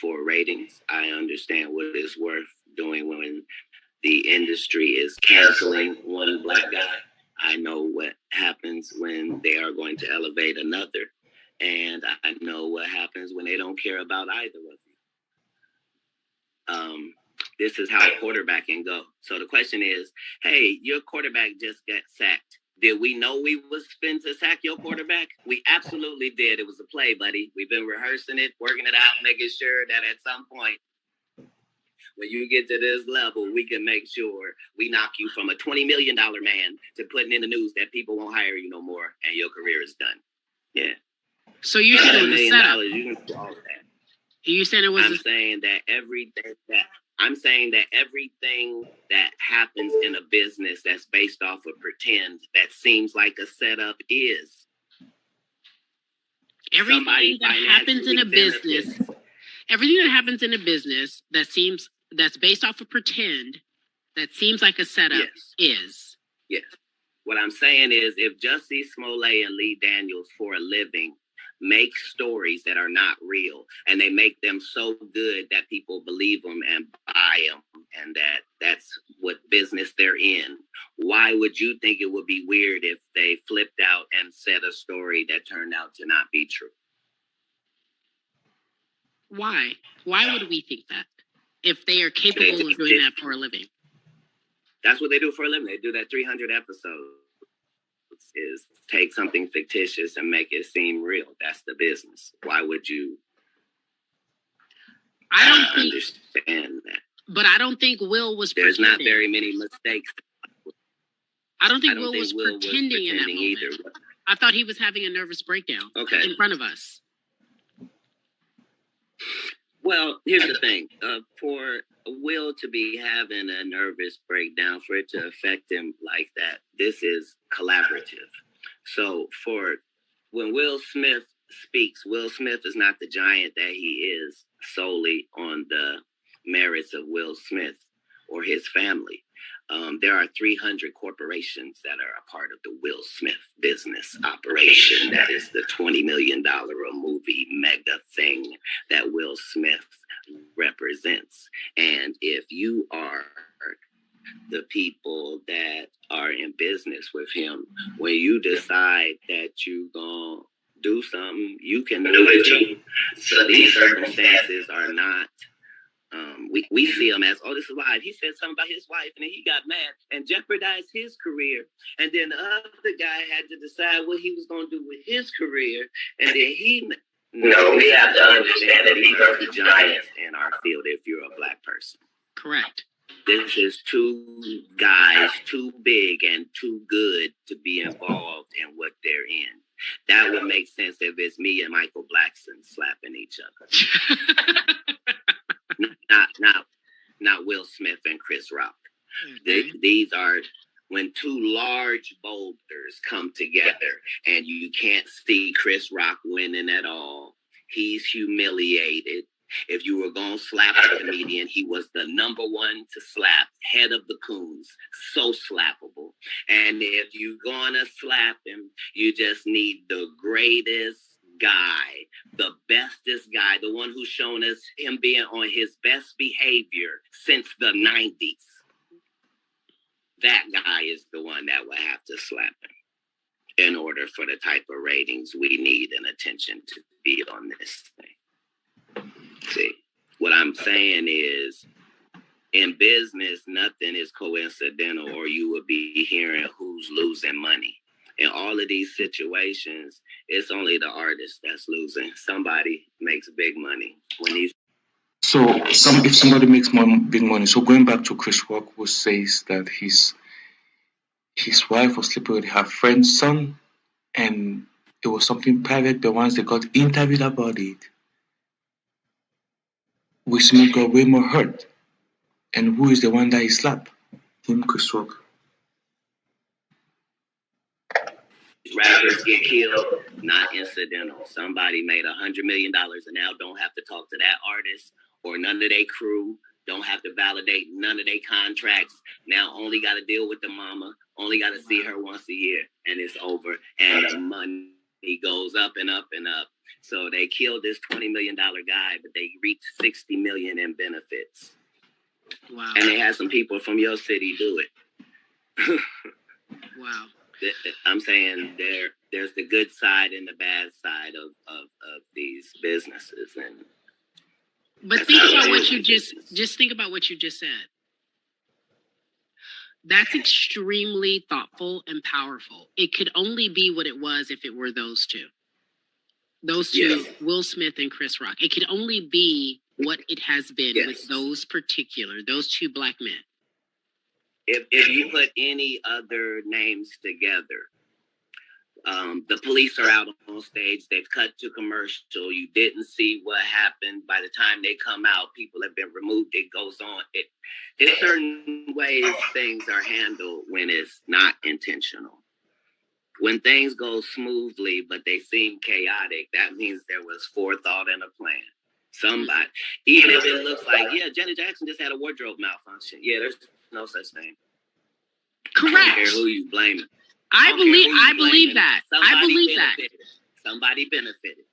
for ratings. I understand what it's worth doing when the industry is canceling one black guy. I know what happens when they are going to elevate another. And I know what happens when they don't care about either of you. This is how quarterbacking go. So the question is, hey, your quarterback just got sacked. Did we know we was fin to sack your quarterback? We absolutely did. It was a play, buddy. We've been rehearsing it, working it out, making sure that at some point, when you get to this level, we can make sure we knock you from a $20 million man to putting in the news that people won't hire you no more and your career is done. Yeah. So you said it was a setup. You can do all of that. You saying it was? I'm saying that everything that happens in a business that's based off of pretend that seems like a setup is. Everything that happens in a business. Everything that happens in a business that's based off of pretend that seems like a setup is. Yes. What I'm saying is, if Jussie Smollett and Lee Daniels for a living make stories that are not real, and they make them so good that people believe them and buy them, and that's what business they're in, why would you think it would be weird if they flipped out and said a story that turned out to not be true? Why? Why would we think that? If they are capable of doing that for a living. That's what they do for a living. They do that 300 episodes. Is take something fictitious and make it seem real. That's the business. Why would you? I don't understand that. But I don't think Will was. There's not very many mistakes. I don't think Will was pretending in that moment. Either. I thought he was having a nervous breakdown in front of us. Well, here's the thing. For Will to be having a nervous breakdown, for it to affect him like that, this is collaborative. So when Will Smith speaks, Will Smith is not the giant that he is solely on the merits of Will Smith or his family. There are 300 corporations that are a part of the Will Smith business operation. That is the $20 million a movie mega thing that Will Smith represents. And if you are the people that are in business with him, when you decide that you're going to do something, you can do it too. So these circumstances are not... we see him as, this is live. He said something about his wife, and then he got mad and jeopardized his career. And then the other guy had to decide what he was going to do with his career. And then we have to understand that these are the giants in our field if you're a black person. Correct. This is two guys, too big and too good to be involved in what they're in. That would make sense if it's me and Michael Blackson slapping each other. Not Will Smith and Chris Rock. Mm-hmm. These are when two large boulders come together and you can't see Chris Rock winning at all. He's humiliated. If you were going to slap a comedian, he was the number one to slap, head of the coons, so slappable. And if you're going to slap him, you just need the greatest guy, the bestest guy, the one who's shown us him being on his best behavior since the 90s. That guy is the one that will have to slap him in order for the type of ratings we need and attention to be on this thing. See, what I'm saying is, in business, nothing is coincidental, or you would be hearing who's losing money. In all of these situations, it's only the artist that's losing. Somebody makes big money. If somebody makes big money. So going back to Chris Rock, who says that his wife was sleeping with her friend's son, and it was something private. But once they got interviewed about it, Will Smith got way more hurt. And who is the one that he slapped? Him, Chris Rock. Rappers get killed, not incidental. Somebody made $100 million and now don't have to talk to that artist or none of their crew, don't have to validate none of their contracts. Now only got to deal with the mama, only got to see her once a year, and it's over. And the money he goes up and up and up. So they killed this $20 million guy, but they reaped $60 million in benefits. Wow. And they had some people from your city do it. Wow. I'm saying there's the good side and the bad side of these businesses. But think about what you just think about what you just said. That's extremely thoughtful and powerful. It could only be what it was if it were those two. Those two, yes. Will Smith and Chris Rock. It could only be what it has been with those two black men. If you put any other names together, the police are out on stage. They've cut to commercial. You didn't see what happened. By the time they come out, people have been removed. It goes on. In certain ways, things are handled when it's not intentional. When things go smoothly, but they seem chaotic, that means there was forethought and a plan. Somebody, even if it looks like, Janet Jackson just had a wardrobe malfunction. Yeah, there's no such thing. Correct. I don't care who you blame. I believe that. Somebody benefited.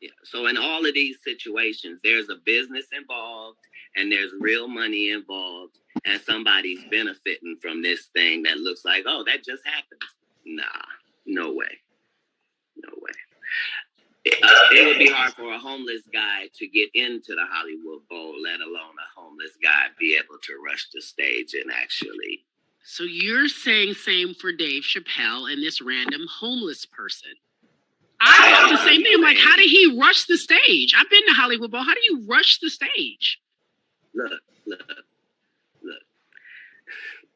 Yeah. So in all of these situations, there's a business involved and there's real money involved, and somebody's benefiting from this thing that looks like, oh, that just happened. Nah, no way. It would be hard for a homeless guy to get into the Hollywood Bowl, let alone a homeless guy be able to rush the stage and actually. So you're saying same for Dave Chappelle and this random homeless person. I thought the same thing. I'm like, how did he rush the stage? I've been to Hollywood Bowl. How do you rush the stage? Look.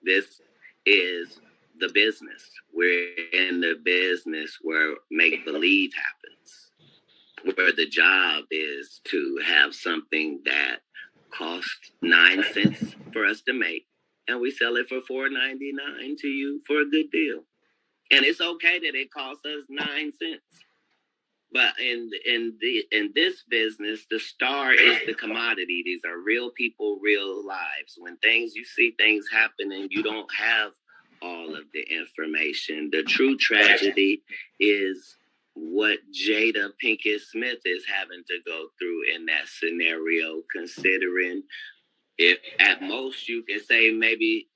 This is the business. We're in the business where make-believe happens, where the job is to have something that costs 9 cents for us to make, and we sell it for $4.99 to you for a good deal. And it's okay that it costs us 9 cents. But in this business, the star is the commodity. These are real people, real lives. When you see things happen and you don't have all of the information, the true tragedy is what Jada Pinketh Smith is having to go through in that scenario, considering if at most you can say maybe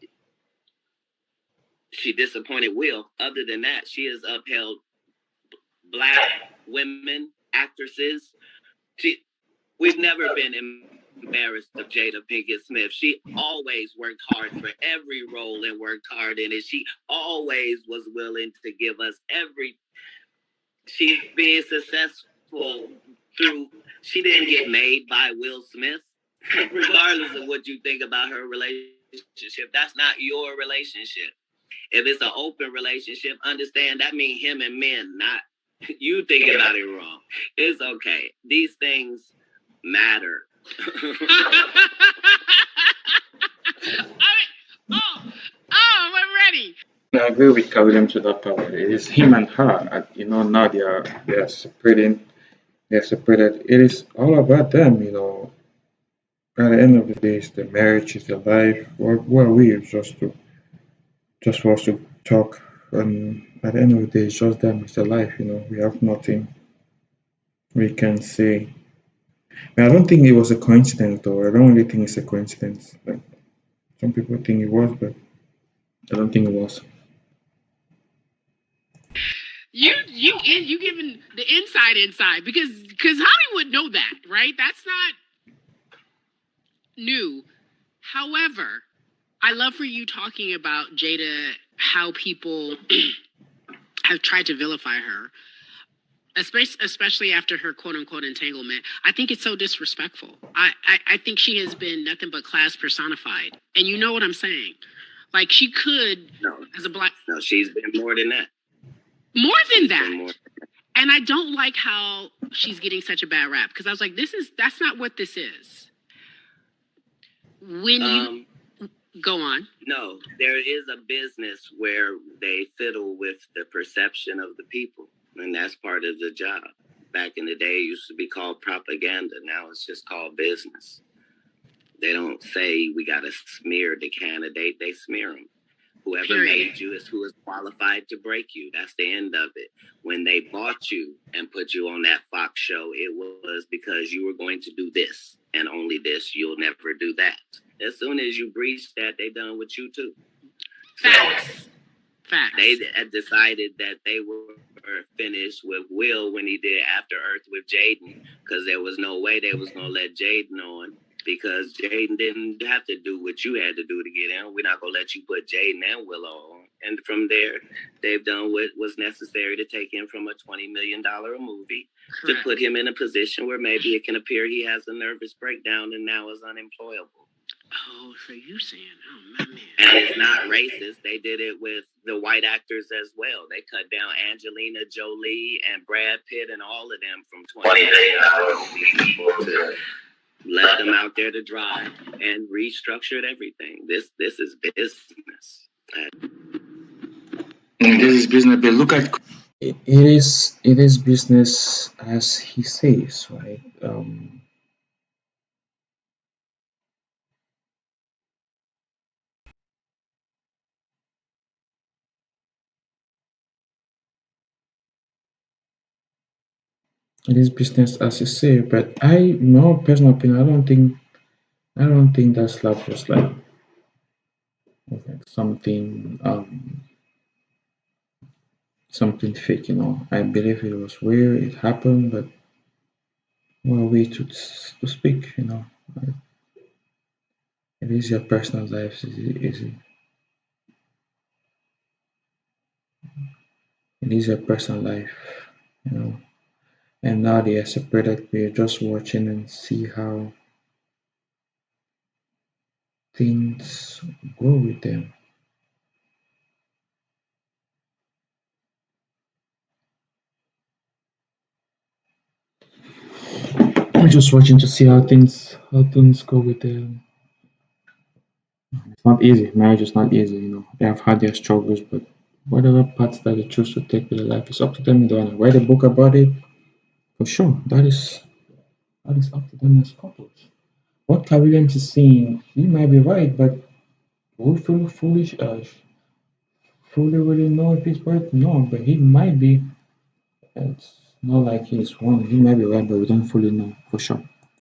she disappointed Will. Other than that, she has upheld Black women, actresses. We've never been embarrassed of Jada Pinkett Smith. She always worked hard for every role and worked hard in it. She always was willing to give us she's being successful through, she didn't get made by Will Smith. Regardless of what you think about her relationship, that's not your relationship. If it's an open relationship, understand that means him and men, not you think about it wrong. It's okay. These things matter. We're ready. I agree with Karim to that part. It is him and her. Now they are separating. They're separated. It is all about them. At the end of the day, it's the marriage, it's the life. What are we just for us to talk? And at the end of the day, it's just them. It's the life. We have nothing we can say. I don't think it was a coincidence, though. I don't really think it's a coincidence. Like, some people think it was, but I don't think it was. You giving the inside because Hollywood know that, right? That's not new. However, I love for you talking about Jada, how people have tried to vilify her, especially after her quote-unquote entanglement. I think it's so disrespectful. I think she has been nothing but class personified. And you know what I'm saying? Like, she could, as a Black... No, she's been more than that. More than that. And I don't like how she's getting such a bad rap, because I was like, that's not what this is. When you... Go on. No, there is a business where they fiddle with the perception of the people. And that's part of the job. Back in the day, it used to be called propaganda. Now it's just called business. They don't say we got to smear the candidate. They smear them. Whoever made you is who is qualified to break you. That's the end of it. When they bought you and put you on that Fox show, it was because you were going to do this and only this. You'll never do that. As soon as you breach that, they done with you too. Facts. Facts. They had decided that they were finished with Will when he did After Earth with Jaden, because there was no way they was going to let Jaden on, because Jaden didn't have to do what you had to do to get in. We're not going to let you put Jaden and Willow on. And from there, they've done what was necessary to take him from a $20 million movie to put him in a position where maybe it can appear he has a nervous breakdown and now is unemployable. Oh, so you saying, oh, my man. And it's not racist. They did it with the white actors as well. They cut down Angelina Jolie and Brad Pitt and all of them from 20 million to let them out there to dry and restructured everything. This is business. And this is business. But look at it is business as he says, right? It is business as you say, but my personal opinion, I don't think that slap was like something fake, I believe it was real, it happened, but well, we to speak, it is your personal life, it is your personal life, you know. And now they are separated. We're just watching and see how things go with them. We're just watching to see how things go with them. It's not easy. Marriage is not easy. They have had their struggles, but whatever paths that they choose to take with their life, it's up to them. They want to write a book about it, for sure. That is up to them as couples. What Cat Williams is saying, he might be right, but we feel foolish, fully really know if he's right. No, but he might be. It's not like he's wrong. He might be right, but we don't fully know for sure.